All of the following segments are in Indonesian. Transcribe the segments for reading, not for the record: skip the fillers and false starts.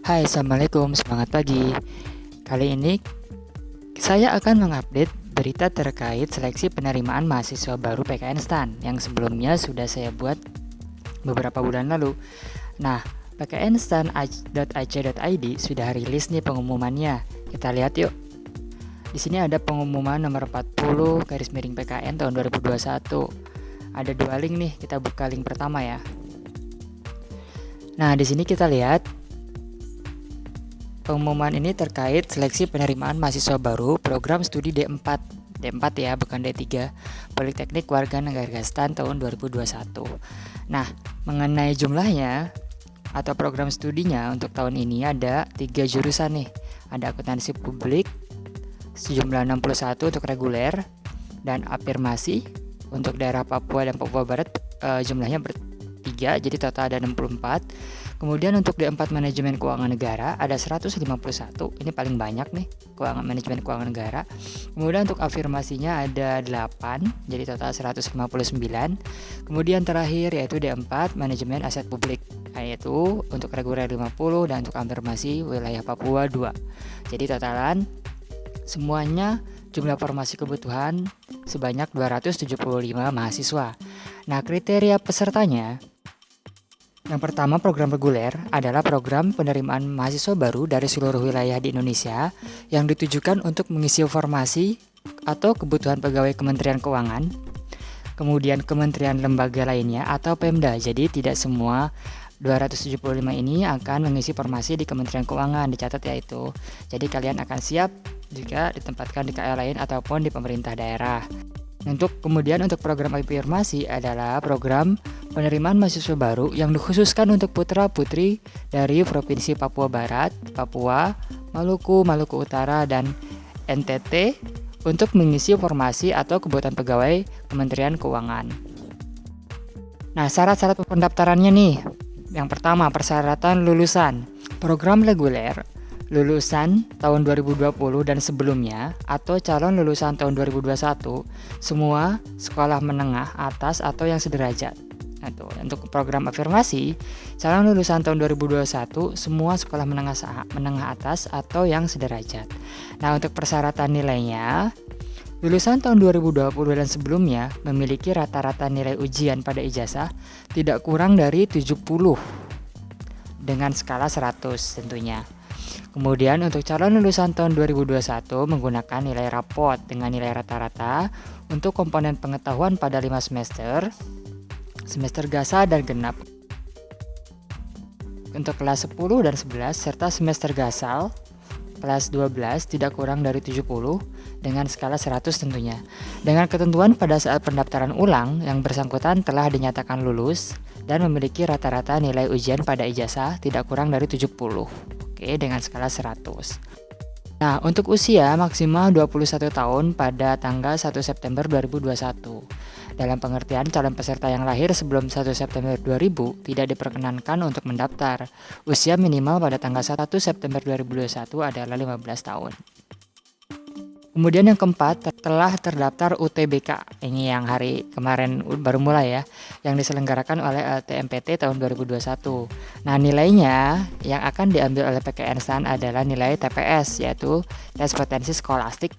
Hai, Assalamualaikum, semangat pagi. Kali ini saya akan mengupdate berita terkait seleksi penerimaan mahasiswa baru PKN STAN yang sebelumnya sudah saya buat beberapa bulan lalu. Nah, pknstan.ac.id sudah rilis nih pengumumannya. Kita lihat yuk. Di sini ada pengumuman nomor 40 garis miring PKN tahun 2021. Ada dua link nih, kita buka link pertama ya. Nah, di sini kita lihat pengumuman ini terkait seleksi penerimaan mahasiswa baru program studi D4. D4 ya, bukan D3. Politeknik Warga Negara STAN tahun 2021. Nah, mengenai jumlahnya atau program studinya untuk tahun ini ada 3 jurusan nih. Ada akuntansi publik sejumlah 61 untuk reguler dan afirmasi untuk daerah Papua dan Papua Barat jumlahnya bertiga, jadi total ada 64. Kemudian untuk D4 manajemen keuangan negara ada 151, ini paling banyak nih, manajemen keuangan negara. Kemudian untuk afirmasinya ada 8, jadi total 159. Kemudian terakhir yaitu D4 manajemen aset publik, yaitu untuk reguler 50 dan untuk afirmasi wilayah Papua 2. Jadi totalan semuanya jumlah formasi kebutuhan sebanyak 275 mahasiswa. Nah, kriteria pesertanya, yang pertama, program reguler adalah program penerimaan mahasiswa baru dari seluruh wilayah di Indonesia yang ditujukan untuk mengisi formasi atau kebutuhan pegawai Kementerian Keuangan, kemudian kementerian lembaga lainnya atau Pemda. Jadi tidak semua 275 ini akan mengisi formasi di Kementerian Keuangan, dicatat ya itu. Jadi kalian akan siap jika ditempatkan di KL lain ataupun di pemerintah daerah. Untuk program afirmasi adalah program penerimaan mahasiswa baru yang dikhususkan untuk putra-putri dari Provinsi Papua Barat, Papua, Maluku, Maluku Utara, dan NTT untuk mengisi formasi atau kebutuhan pegawai Kementerian Keuangan. Nah, syarat-syarat pendaftarannya nih. Yang pertama, persyaratan lulusan. Program reguler lulusan tahun 2020 dan sebelumnya atau calon lulusan tahun 2021 semua sekolah menengah atas atau yang sederajat. Nah, untuk program afirmasi, calon lulusan tahun 2021 semua sekolah menengah atas atau yang sederajat. Nah, untuk persyaratan nilainya, lulusan tahun 2020 dan sebelumnya memiliki rata-rata nilai ujian pada ijazah tidak kurang dari 70 dengan skala 100 tentunya. Kemudian untuk calon lulusan tahun 2021 menggunakan nilai rapot dengan nilai rata-rata untuk komponen pengetahuan pada 5 semester gasal dan genap. Untuk kelas 10 dan 11 serta semester gasal kelas 12 tidak kurang dari 70 dengan skala 100 tentunya. Dengan ketentuan pada saat pendaftaran ulang yang bersangkutan telah dinyatakan lulus dan memiliki rata-rata nilai ujian pada ijazah tidak kurang dari 70. Oke, dengan skala 100. Nah, untuk usia maksimal 21 tahun pada tanggal 1 September 2021. Dalam pengertian calon peserta yang lahir sebelum 1 September 2000 tidak diperkenankan untuk mendaftar. Usia minimal pada tanggal 1 September 2021 adalah 15 tahun. Kemudian yang keempat, telah terdaftar UTBK. Ini yang hari kemarin baru mulai ya, yang diselenggarakan oleh LTMPT tahun 2021. Nah, nilainya yang akan diambil oleh PKN STAN adalah nilai TPS, yaitu tes potensi skolastik,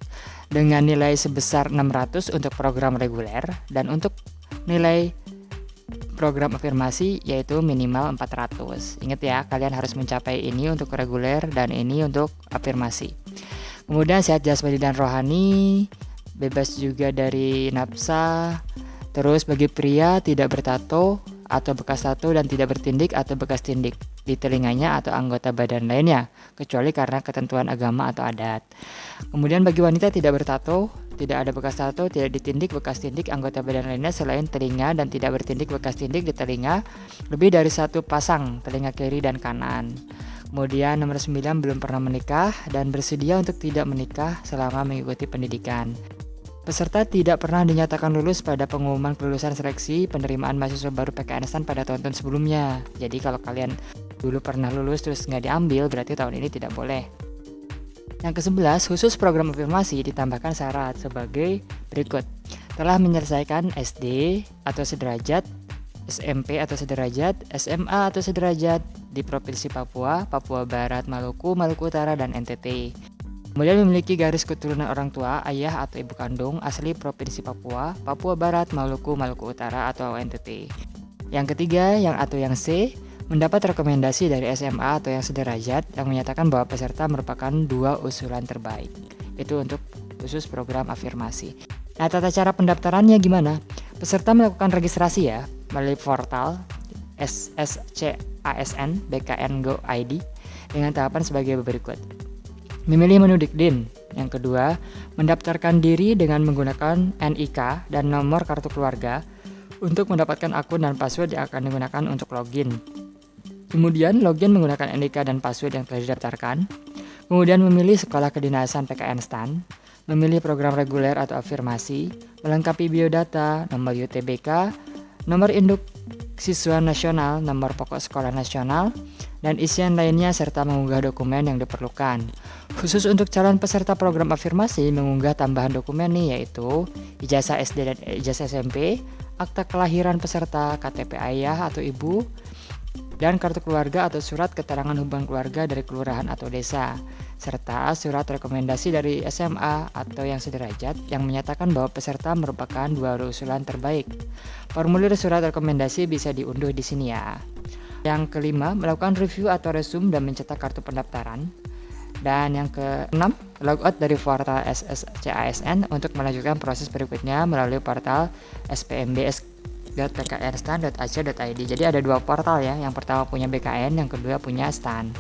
dengan nilai sebesar 600 untuk program reguler, dan untuk nilai program afirmasi yaitu minimal 400. Ingat ya, kalian harus mencapai ini untuk reguler dan ini untuk afirmasi. Kemudian sehat jasmani dan rohani, bebas juga dari nafsa. Terus bagi pria tidak bertato atau bekas tato dan tidak bertindik atau bekas tindik di telinganya atau anggota badan lainnya, kecuali karena ketentuan agama atau adat. Kemudian bagi wanita tidak bertato, tidak ada bekas tato, tidak ditindik, bekas tindik anggota badan lainnya selain telinga dan tidak bertindik, bekas tindik di telinga lebih dari satu pasang telinga kiri dan kanan. Kemudian nomor 9, belum pernah menikah dan bersedia untuk tidak menikah selama mengikuti pendidikan. Peserta tidak pernah dinyatakan lulus pada pengumuman kelulusan seleksi penerimaan mahasiswa baru PKN STAN pada tahun-tahun sebelumnya. Jadi kalau kalian dulu pernah lulus terus nggak diambil, berarti tahun ini tidak boleh. Yang ke-11, khusus program afirmasi ditambahkan syarat sebagai berikut. Telah menyelesaikan SD atau sederajat SMP atau sederajat, SMA atau sederajat di Provinsi Papua, Papua Barat, Maluku, Maluku Utara, dan NTT. Kemudian memiliki garis keturunan orang tua, ayah atau ibu kandung asli Provinsi Papua, Papua Barat, Maluku, Maluku Utara, atau NTT. Yang ketiga, yang C, mendapat rekomendasi dari SMA atau yang sederajat yang menyatakan bahwa peserta merupakan 2 usulan terbaik. Itu untuk khusus program afirmasi. Nah, tata cara pendaftarannya gimana? Peserta melakukan registrasi ya melalui portal SSCASN BKN Go ID dengan tahapan sebagai berikut. Memilih menu Dikdin. Yang kedua, mendaftarkan diri dengan menggunakan NIK dan nomor kartu keluarga untuk mendapatkan akun dan password yang akan digunakan untuk login. Kemudian login menggunakan NIK dan password yang telah didaftarkan. Kemudian memilih sekolah kedinasan PKN STAN, memilih program reguler atau afirmasi, melengkapi biodata, nomor UTBK, nomor induk siswa nasional, nomor pokok sekolah nasional, dan isian lainnya serta mengunggah dokumen yang diperlukan. Khusus untuk calon peserta program afirmasi mengunggah tambahan dokumen nih, yaitu ijazah SD dan ijazah SMP, akta kelahiran peserta, KTP ayah atau ibu, dan kartu keluarga atau surat keterangan hubungan keluarga dari kelurahan atau desa, serta surat rekomendasi dari SMA atau yang sederajat yang menyatakan bahwa peserta merupakan 2 usulan terbaik. Formulir surat rekomendasi bisa diunduh di sini ya. Yang kelima, melakukan review atau resume dan mencetak kartu pendaftaran. Dan yang keenam, logout dari portal SSCASN untuk melanjutkan proses berikutnya melalui portal spmbs.pknstan.ac.id. Jadi ada 2 portal ya, yang pertama punya BKN, yang kedua punya STAN.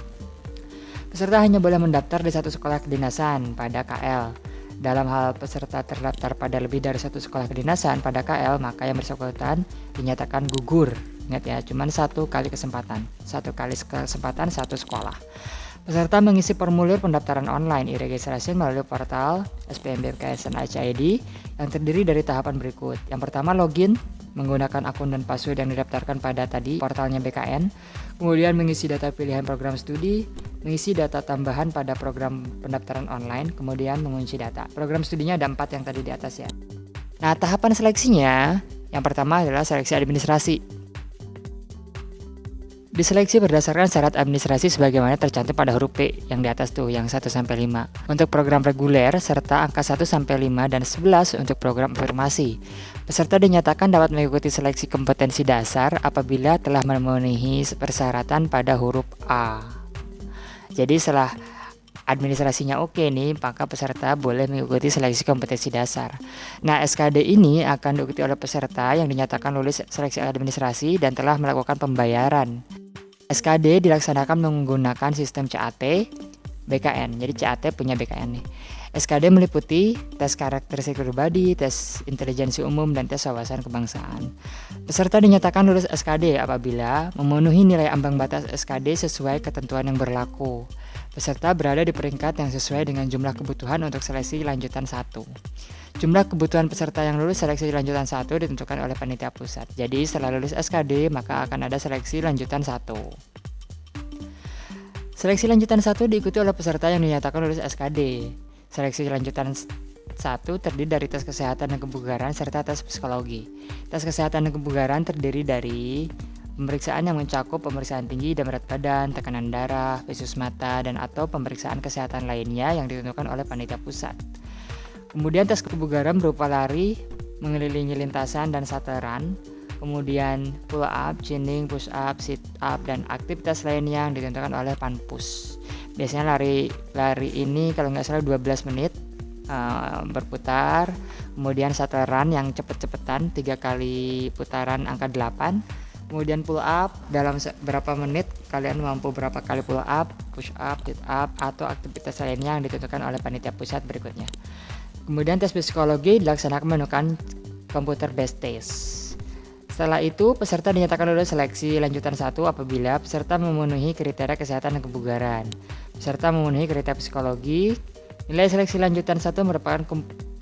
Peserta hanya boleh mendaftar di 1 sekolah kedinasan pada KL. Dalam hal peserta terdaftar pada lebih dari 1 sekolah kedinasan pada KL, maka yang bersangkutan dinyatakan gugur. Ingat ya, cuman 1 kali kesempatan. 1 kali kesempatan 1 sekolah. Peserta mengisi formulir pendaftaran online e-registration melalui portal SPMB.PKN.ID yang terdiri dari tahapan berikut. Yang pertama, login menggunakan akun dan password yang didaftarkan pada tadi portalnya BKN. Kemudian mengisi data pilihan program studi, mengisi data tambahan pada program pendaftaran online, kemudian mengunci data. Program studinya ada 4 yang tadi di atas ya. Nah, tahapan seleksinya yang pertama adalah seleksi administrasi. Diseleksi berdasarkan syarat administrasi sebagaimana tercantum pada huruf P yang di atas tuh, yang 1-5. Untuk program reguler serta angka 1-5 dan 11 untuk program afirmasi. Peserta dinyatakan dapat mengikuti seleksi kompetensi dasar apabila telah memenuhi persyaratan pada huruf A. Jadi setelah administrasinya oke nih, maka peserta boleh mengikuti seleksi kompetensi dasar. Nah, SKD ini akan diikuti oleh peserta yang dinyatakan lulus seleksi administrasi dan telah melakukan pembayaran. SKD dilaksanakan menggunakan sistem CAT BKN. Jadi CAT punya BKN nih. SKD meliputi tes karakteristik pribadi, tes intelijensi umum, dan tes wawasan kebangsaan. Peserta dinyatakan lulus SKD apabila memenuhi nilai ambang batas SKD sesuai ketentuan yang berlaku. Peserta berada di peringkat yang sesuai dengan jumlah kebutuhan untuk seleksi lanjutan 1. Jumlah kebutuhan peserta yang lulus seleksi lanjutan 1 ditentukan oleh panitia pusat. Jadi setelah lulus SKD maka akan ada seleksi lanjutan 1. Seleksi lanjutan 1 diikuti oleh peserta yang dinyatakan lulus SKD. Seleksi lanjutan 1 terdiri dari tes kesehatan dan kebugaran serta tes psikologi. Tes kesehatan dan kebugaran terdiri dari pemeriksaan yang mencakup pemeriksaan tinggi dan berat badan, tekanan darah, visus mata, dan atau pemeriksaan kesehatan lainnya yang ditentukan oleh panitia pusat. Kemudian tes kebugaran berupa lari, mengelilingi lintasan dan sateran, kemudian pull up, chinning, push up, sit up, dan aktivitas lainnya yang ditentukan oleh Panpus. Biasanya lari ini kalau nggak salah 12 menit berputar, kemudian sateran yang cepet-cepetan 3 kali putaran angka 8, kemudian pull up dalam berapa menit kalian mampu berapa kali pull up, push up, sit up, atau aktivitas lainnya yang ditentukan oleh panitia pusat berikutnya. Kemudian tes psikologi dilaksanakan menggunakan computer based test. Setelah itu peserta dinyatakan lulus seleksi lanjutan 1 apabila peserta memenuhi kriteria kesehatan dan kebugaran. Peserta memenuhi kriteria psikologi. Nilai seleksi lanjutan 1 merupakan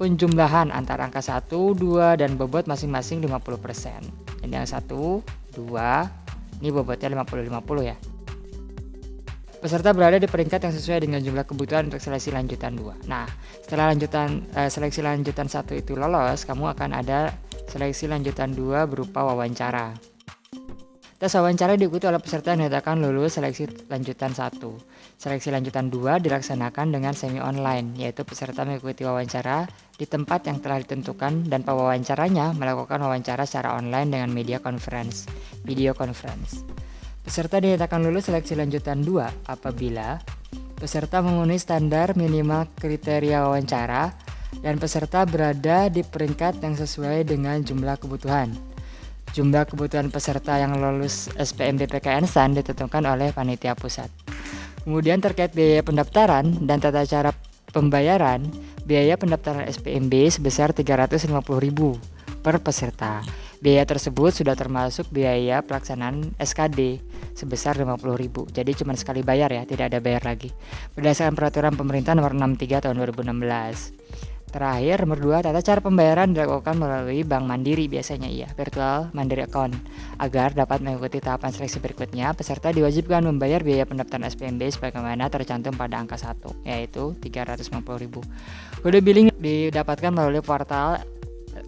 penjumlahan antara angka 1, 2, dan bobot masing-masing 50%. Jadi yang 1, 2, ini bobotnya 50-50 ya. Peserta berada di peringkat yang sesuai dengan jumlah kebutuhan untuk seleksi lanjutan 2. Nah, setelah seleksi lanjutan 1 itu lolos, kamu akan ada seleksi lanjutan 2 berupa wawancara. Tes wawancara diikuti oleh peserta yang dinyatakan lulus seleksi lanjutan 1. Seleksi lanjutan 2 dilaksanakan dengan semi online, yaitu peserta mengikuti wawancara di tempat yang telah ditentukan dan pewawancaranya melakukan wawancara secara online dengan video conference. Peserta dinyatakan lulus seleksi lanjutan 2 apabila peserta memenuhi standar minimal kriteria wawancara dan peserta berada di peringkat yang sesuai dengan jumlah kebutuhan. Jumlah kebutuhan peserta yang lulus SPMB-PKN STAN ditentukan oleh panitia pusat. Kemudian terkait biaya pendaftaran dan tata cara pembayaran, biaya pendaftaran SPMB sebesar Rp350.000 per peserta. Biaya tersebut sudah termasuk biaya pelaksanaan SKD sebesar Rp50.000. Jadi cuma sekali bayar ya, tidak ada bayar lagi. Berdasarkan peraturan pemerintah nomor 63 tahun 2016. Terakhir, nomor 2, tata cara pembayaran dilakukan melalui Bank Mandiri biasanya virtual Mandiri Account. Agar dapat mengikuti tahapan seleksi berikutnya, peserta diwajibkan membayar biaya pendaftaran SPMB sebagaimana tercantum pada angka 1, yaitu Rp350.000. Kode billing didapatkan melalui portal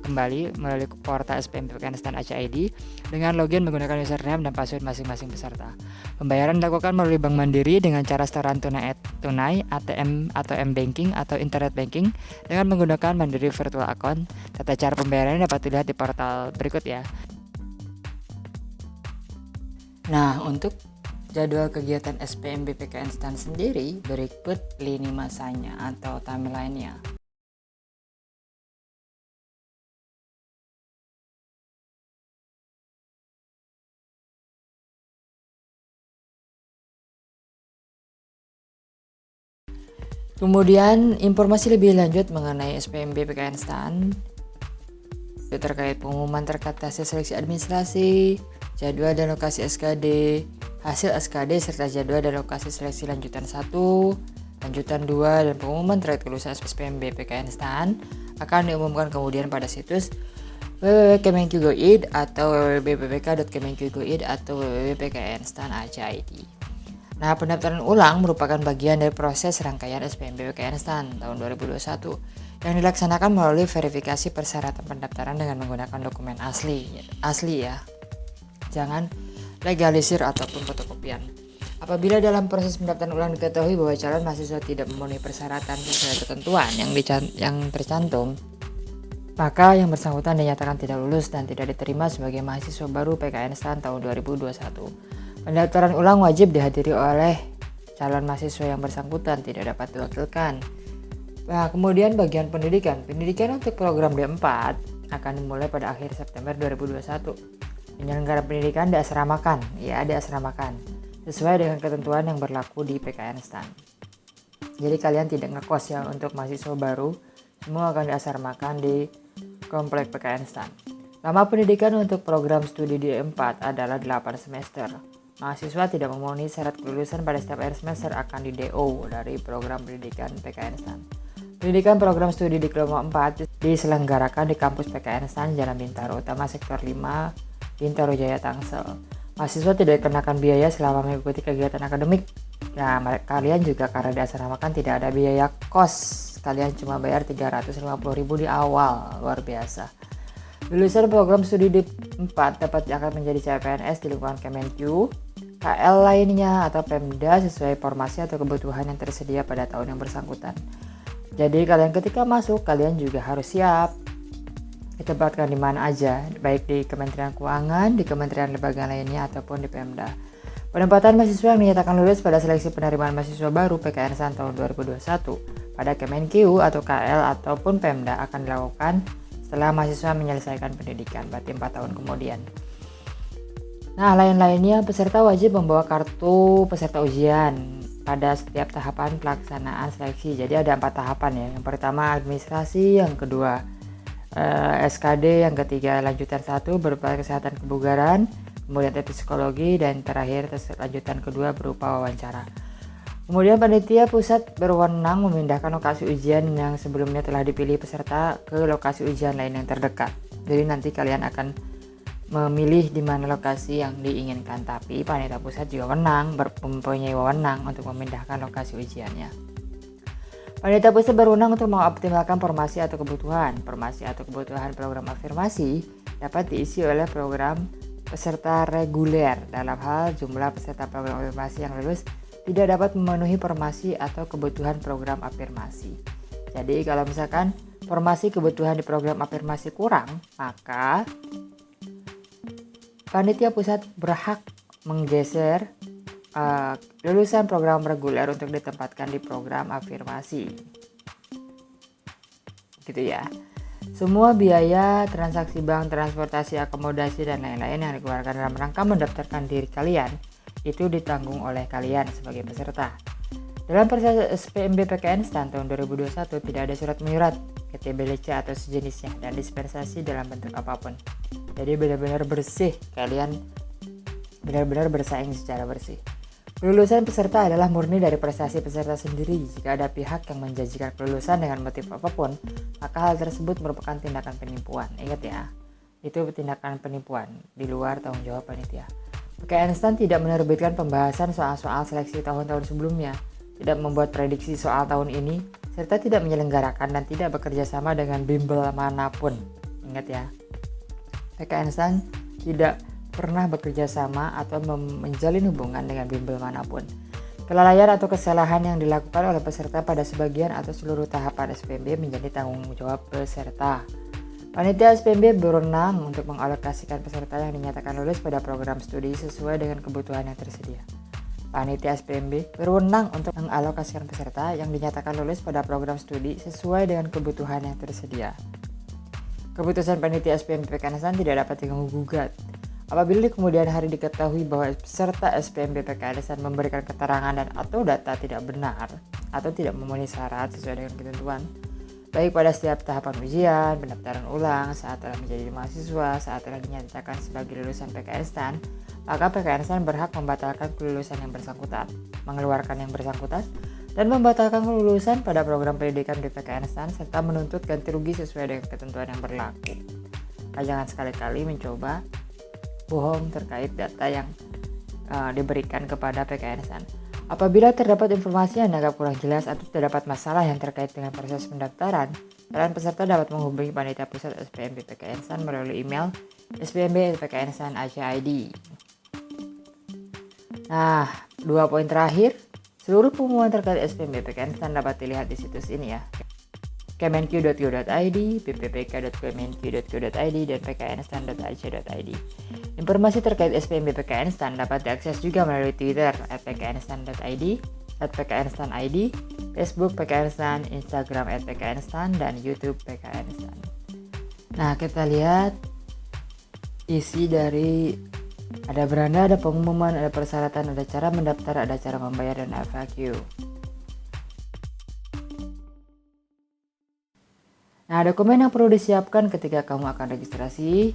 SPMB-PKN STAN Aceh ID dengan login menggunakan username dan password masing-masing peserta. Pembayaran dilakukan melalui Bank Mandiri dengan cara setoran tunai, ATM atau M-Banking atau Internet Banking dengan menggunakan Mandiri Virtual Account. Tata cara pembayarannya dapat dilihat di portal berikut ya. Nah, untuk jadwal kegiatan SPMB-PKN STAN sendiri berikut lini masanya atau timeline-nya. Kemudian informasi lebih lanjut mengenai SPMB-PKN STAN terkait pengumuman terkait hasil seleksi administrasi, jadwal dan lokasi SKD, hasil SKD serta jadwal dan lokasi seleksi lanjutan 1, lanjutan 2 dan pengumuman terkait kelulusan SPMB-PKN STAN akan diumumkan kemudian pada situs www.kemenq.go.id atau www.ppk.kemenq.go.id atau www.pknstan Aceh ID. Nah, pendaftaran ulang merupakan bagian dari proses rangkaian SPMB-PKN STAN tahun 2021 yang dilaksanakan melalui verifikasi persyaratan pendaftaran dengan menggunakan dokumen asli ya. Jangan legalisir ataupun fotokopian. Apabila dalam proses pendaftaran ulang diketahui bahwa calon mahasiswa tidak memenuhi persyaratan sesuai ketentuan yang tercantum, maka yang bersangkutan dinyatakan tidak lulus dan tidak diterima sebagai mahasiswa baru PKN STAN tahun 2021. Pendaftaran ulang wajib dihadiri oleh calon mahasiswa yang bersangkutan, tidak dapat diwakilkan. Nah, kemudian bagian pendidikan. Pendidikan untuk program D4 akan dimulai pada akhir September 2021. Penyelenggaraan pendidikan diasramakan, sesuai dengan ketentuan yang berlaku di PKN STAN. Jadi kalian tidak ngekos ya untuk mahasiswa baru, semua akan diasramakan di komplek PKN STAN. Lama pendidikan untuk program studi D4 adalah 8 semester. Mahasiswa tidak memenuhi syarat kelulusan pada setiap akhir semester akan di-DO dari program pendidikan PKN STAN. Pendidikan program studi di kelompok 4 diselenggarakan di kampus PKN STAN Jalan Bintaro Utama Sektor 5, Bintaro Jaya, Tangsel. Mahasiswa tidak dikenakan biaya selama mengikuti kegiatan akademik. Nah, kalian juga karena diasramakan tidak ada biaya kos. Kalian cuma bayar Rp350.000 di awal, luar biasa. Lulusan program studi D4 dapat akan menjadi CPNS di lingkungan Kemenq, KL lainnya atau Pemda sesuai formasi atau kebutuhan yang tersedia pada tahun yang bersangkutan. Jadi kalian ketika masuk kalian juga harus siap ditempatkan di mana aja, baik di Kementerian Keuangan, di kementerian lembaga lainnya ataupun di Pemda. Penempatan mahasiswa yang dinyatakan lulus pada seleksi penerimaan mahasiswa baru PKN STAN tahun 2021 pada Kemenq atau KL ataupun Pemda akan dilakukan setelah mahasiswa menyelesaikan pendidikan, berarti 4 tahun kemudian. Nah, lain-lainnya peserta wajib membawa kartu peserta ujian pada setiap tahapan pelaksanaan seleksi. Jadi ada 4 tahapan ya. Yang pertama administrasi, yang kedua SKD, yang ketiga lanjutan 1 berupa kesehatan kebugaran, kemudian tes psikologi, dan terakhir tes lanjutan kedua berupa wawancara. Kemudian panitia pusat berwenang memindahkan lokasi ujian yang sebelumnya telah dipilih peserta ke lokasi ujian lain yang terdekat. Jadi nanti kalian akan memilih di mana lokasi yang diinginkan, tapi panitia pusat juga mempunyai wewenang untuk memindahkan lokasi ujiannya. Panitia pusat berwenang untuk mengoptimalkan formasi atau kebutuhan. Formasi atau kebutuhan program afirmasi dapat diisi oleh program peserta reguler. Dalam hal jumlah peserta program afirmasi yang lulus tidak dapat memenuhi formasi atau kebutuhan program afirmasi. Jadi kalau misalkan formasi kebutuhan di program afirmasi kurang, maka panitia pusat berhak menggeser lulusan program reguler untuk ditempatkan di program afirmasi. Gitu ya. Semua biaya, transaksi bank, transportasi, akomodasi, dan lain-lain yang dikeluarkan dalam rangka mendaftarkan diri kalian itu ditanggung oleh kalian sebagai peserta. Dalam proses SPMB PKN STAN tahun 2021 tidak ada surat menyurat, KTBLC atau sejenisnya, dan dispensasi dalam bentuk apapun. Jadi benar-benar bersih, kalian benar-benar bersaing secara bersih. Kelulusan peserta adalah murni dari prestasi peserta sendiri. Jika ada pihak yang menjanjikan kelulusan dengan motif apapun, maka hal tersebut merupakan tindakan penipuan. Ingat ya, itu tindakan penipuan di luar tanggung jawab panitia. PKN STAN tidak menerbitkan pembahasan soal-soal seleksi tahun-tahun sebelumnya, tidak membuat prediksi soal tahun ini, serta tidak menyelenggarakan dan tidak bekerja sama dengan bimbel manapun. Ingat ya, PKN STAN tidak pernah bekerja sama atau menjalin hubungan dengan bimbel manapun. Kelalaian atau kesalahan yang dilakukan oleh peserta pada sebagian atau seluruh tahapan SPMB menjadi tanggung jawab peserta. Panitia SPMB berwenang untuk mengalokasikan peserta yang dinyatakan lulus pada program studi sesuai dengan kebutuhan yang tersedia. Panitia SPMB berwenang untuk mengalokasikan peserta yang dinyatakan lulus pada program studi sesuai dengan kebutuhan yang tersedia. Keputusan panitia SPMB PKN STAN tidak dapat diganggu-gugat. Apabila di kemudian hari diketahui bahwa peserta SPMB PKN STAN memberikan keterangan dan atau data tidak benar atau tidak memenuhi syarat sesuai dengan ketentuan, baik pada setiap tahapan ujian, pendaftaran ulang, saat telah menjadi mahasiswa, saat telah dinyatakan sebagai lulusan PKN STAN, maka PKN STAN berhak membatalkan kelulusan yang bersangkutan, mengeluarkan yang bersangkutan, dan membatalkan kelulusan pada program pendidikan di PKN STAN serta menuntut ganti rugi sesuai dengan ketentuan yang berlaku. Jangan sekali-kali mencoba bohong terkait data yang diberikan kepada PKN STAN. Apabila terdapat informasi yang dianggap kurang jelas atau terdapat masalah yang terkait dengan proses pendaftaran, kalian peserta dapat menghubungi panitia pusat SPMB PKN STAN melalui email spmb@pknstan.ac.id. Nah, 2 poin terakhir, seluruh pengumuman terkait SPMB PKN STAN dapat dilihat di situs ini ya. kemenq.go.id, bppk.kemenq.go.id, dan pknstan.ac.id. Informasi terkait SPMB PKN STAN dapat diakses juga melalui Twitter @pknstan.id, @pknstan.id, Facebook PKN STAN, Instagram @pknstan, dan YouTube PKN STAN. Nah, kita lihat isi dari ada beranda, ada pengumuman, ada persyaratan, ada cara mendaftar, ada cara membayar, dan FAQ. Nah, dokumen yang perlu disiapkan ketika kamu akan registrasi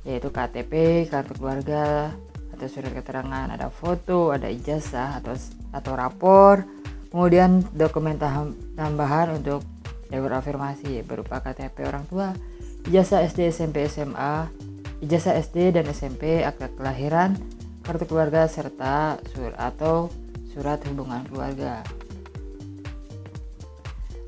yaitu KTP, kartu keluarga, atau surat keterangan, ada foto, ada ijazah atau rapor, kemudian dokumen tambahan untuk jalur afirmasi berupa KTP orang tua, ijazah SD, SMP, SMA, ijazah SD dan SMP, akta kelahiran, kartu keluarga, serta surat hubungan keluarga.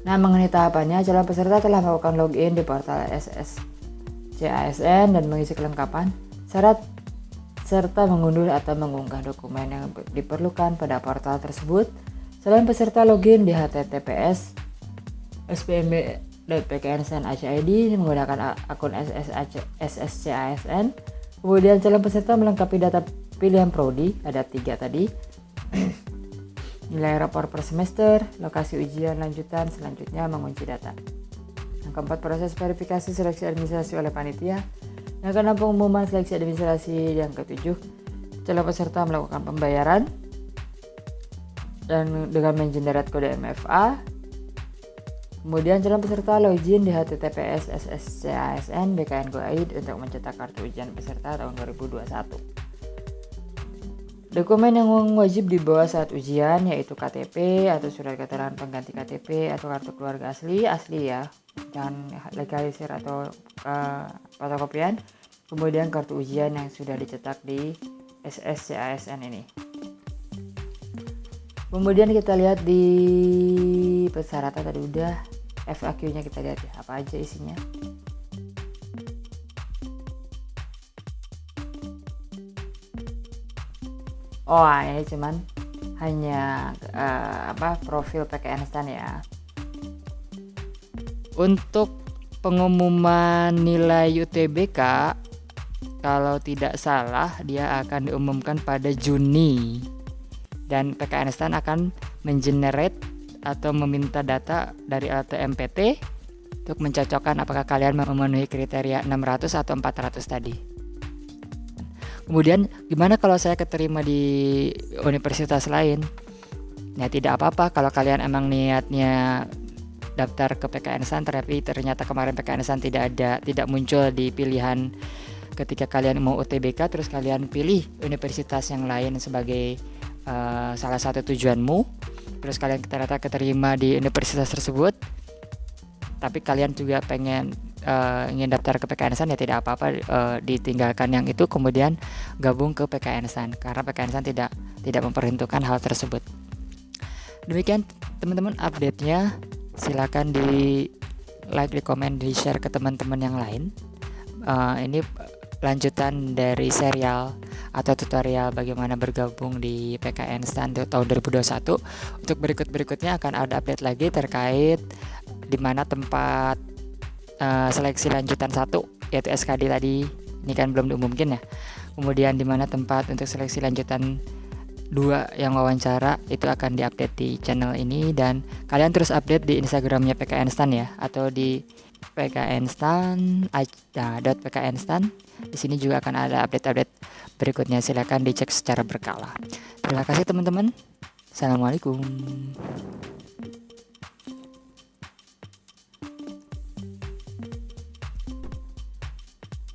Nah, mengenai tahapannya, calon peserta telah melakukan login di portal SSCASN dan mengisi kelengkapan, syarat, serta mengunduh atau mengunggah dokumen yang diperlukan pada portal tersebut. Selain peserta login di https spmb.pknstan.ac.id menggunakan akun SSCASN, kemudian calon peserta melengkapi data pilihan prodi, ada 3 tadi, nilai rapor per semester, lokasi ujian lanjutan, selanjutnya mengunci data. Yang keempat, proses verifikasi seleksi administrasi oleh panitia. Yang keenam, pengumuman seleksi administrasi. Yang ketujuh, calon peserta melakukan pembayaran dan dengan mengenerate kode MFA. Kemudian calon peserta login di https SSCASN BKN.go.id untuk mencetak kartu ujian peserta tahun 2021. Dokumen yang wajib dibawa saat ujian yaitu KTP atau surat keterangan pengganti KTP atau kartu keluarga asli ya, jangan legalisir atau fotokopian. Kemudian kartu ujian yang sudah dicetak di SSCASN ini. Kemudian kita lihat di persyaratan tadi udah, FAQ-nya kita lihat ya, apa aja isinya. Oh, ini cuman hanya profil PKN STAN ya. Untuk pengumuman nilai UTBK, kalau tidak salah dia akan diumumkan pada Juni, dan PKN STAN akan mengenerate atau meminta data dari LTMPT untuk mencocokkan apakah kalian memenuhi kriteria 600 atau 400 tadi. Kemudian gimana kalau saya keterima di universitas lain? Ya tidak apa-apa kalau kalian emang niatnya daftar ke PKN STAN, tapi ternyata kemarin PKN STAN tidak muncul di pilihan ketika kalian mau UTBK, terus kalian pilih universitas yang lain sebagai salah satu tujuanmu, terus kalian ternyata keterima di universitas tersebut, tapi kalian juga ingin daftar ke PKN STAN, ya tidak apa-apa, ditinggalkan yang itu kemudian gabung ke PKN STAN, karena PKN STAN tidak memperhitungkan hal tersebut. Demikian teman-teman update-nya, silakan di like, di komen, di share ke teman-teman yang lain. Ini lanjutan dari serial atau tutorial bagaimana bergabung di PKN STAN tahun 2021. Untuk berikutnya akan ada update lagi terkait di mana tempat seleksi lanjutan 1 yaitu SKD tadi, ini kan belum diumumkan ya. Kemudian di mana tempat untuk seleksi lanjutan 2 yang wawancara itu akan diupdate di channel ini, dan kalian terus update di Instagramnya PKN STAN ya, atau di pknstan.pknstan. Di sini juga akan ada update-update berikutnya, silakan dicek secara berkala. Terima kasih teman-teman. Assalamualaikum.